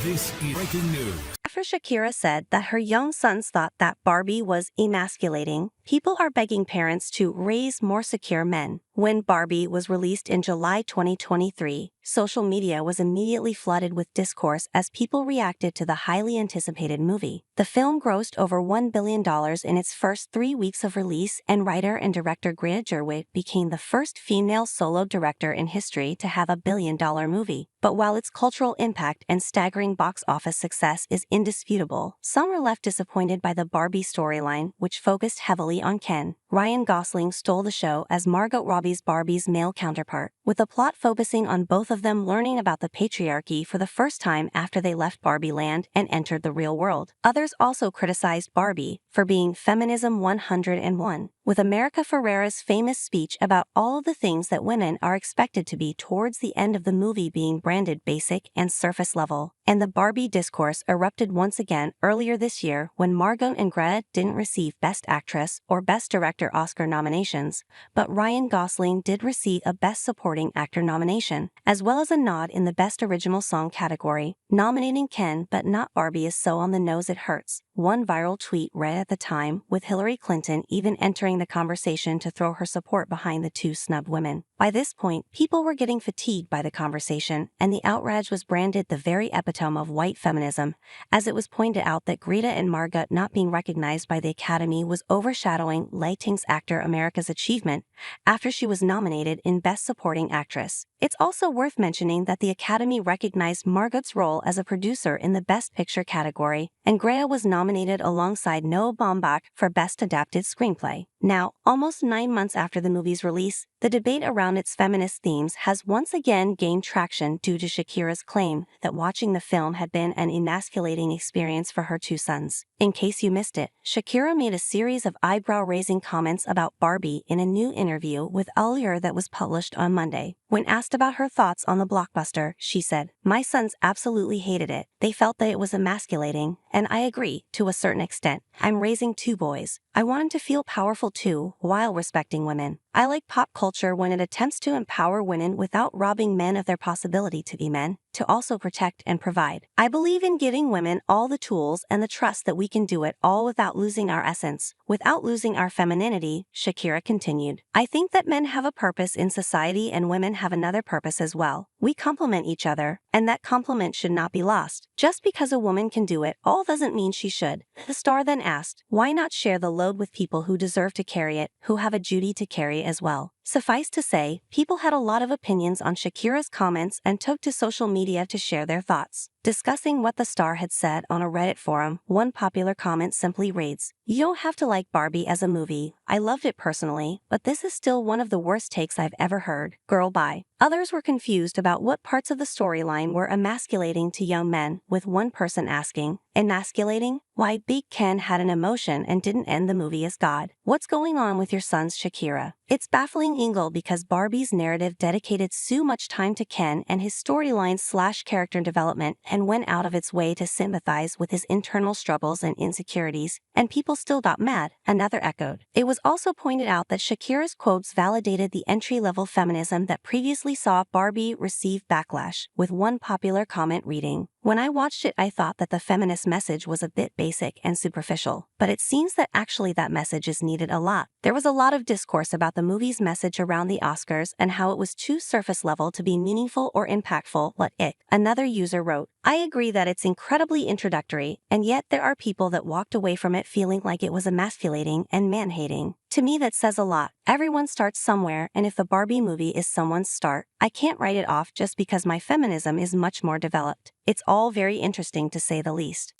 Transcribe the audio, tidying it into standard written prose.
This is breaking news. After Shakira said that her young sons thought that Barbie was emasculating, people are begging parents to raise more secure men. When Barbie was released in July 2023, social media was immediately flooded with discourse as people reacted to the highly anticipated movie. The film grossed over $1 billion in its first 3 weeks of release, and writer and director Greta Gerwig became the first female solo director in history to have a billion-dollar movie. But while its cultural impact and staggering box office success is indisputable, some are left disappointed by the Barbie storyline, which focused heavily on Ken. Ryan Gosling stole the show as Margot Robbie's Barbie's male counterpart, with the plot focusing on both of them learning about the patriarchy for the first time after they left Barbie land and entered the real world. Others also criticized Barbie for being Feminism 101, with America Ferrera's famous speech about all of the things that women are expected to be towards the end of the movie being branded basic and surface level. And the Barbie discourse erupted once again earlier this year when Margot and Greta didn't receive Best Actress or Best Director Oscar nominations, but Ryan Gosling did receive a Best Supporting Actor nomination, as well as a nod in the Best Original Song category. Nominating Ken but not Barbie is so on the nose it hurts, one viral tweet read at the time, with Hillary Clinton even entering the conversation to throw her support behind the two snubbed women. By this point, people were getting fatigued by the conversation, and the outrage was branded the very epitome of white feminism, as it was pointed out that Greta and Margot not being recognized by the Academy was overshadowing Latinx actor America's achievement after she was nominated in Best Supporting Actress. It's also worth mentioning that the Academy recognized Margot's role as a producer in the Best Picture category, and Greta was nominated alongside Noah Baumbach for Best Adapted Screenplay. Now, almost 9 months after the movie's release, the debate around its feminist themes has once again gained traction due to Shakira's claim that watching the film had been an emasculating experience for her two sons. In case you missed it, Shakira made a series of eyebrow-raising comments about Barbie in a new interview with Allure that was published on Monday. When asked about her thoughts on the blockbuster, she said, "My sons absolutely hated it. They felt that it was emasculating, and I agree, to a certain extent. I'm raising 2 boys. I want them to feel powerful too, while respecting women. I like pop culture when it attempts to empower women without robbing men of their possibility to be men, to also protect and provide. I believe in giving women all the tools and the trust that we can do it all without losing our essence, without losing our femininity," Shakira continued. "I think that men have a purpose in society and women have another purpose as well. We complement each other, and that complement should not be lost. Just because a woman can do it all doesn't mean she should." The star then asked, "Why not share the load with people who deserve to carry it, who have a duty to carry as well?" Suffice to say, people had a lot of opinions on Shakira's comments and took to social media to share their thoughts. Discussing what the star had said on a Reddit forum, one popular comment simply reads, "You don't have to like Barbie as a movie. I loved it personally, but this is still one of the worst takes I've ever heard. Girl, bye." Others were confused about what parts of the storyline were emasculating to young men, with one person asking, "Emasculating? Why, Big Ken had an emotion and didn't end the movie as God. What's going on with your sons, Shakira?" It's baffling Ingle because Barbie's narrative dedicated so much time to Ken and his storyline/character development and went out of its way to sympathize with his internal struggles and insecurities, and people still got mad, another echoed. It was also pointed out that Shakira's quotes validated the entry-level feminism that previously saw Barbie receive backlash, with one popular comment reading, "When I watched it I thought that the feminist message was a bit basic and superficial, but it seems that actually that message is needed a lot." There was a lot of discourse about the movie's message around the Oscars and how it was too surface level to be meaningful or impactful, what it. Another user wrote, "I agree that it's incredibly introductory, and yet there are people that walked away from it feeling like it was emasculating and man-hating. To me that says a lot. Everyone starts somewhere, and if the Barbie movie is someone's start, I can't write it off just because my feminism is much more developed. It's all very interesting to say the least."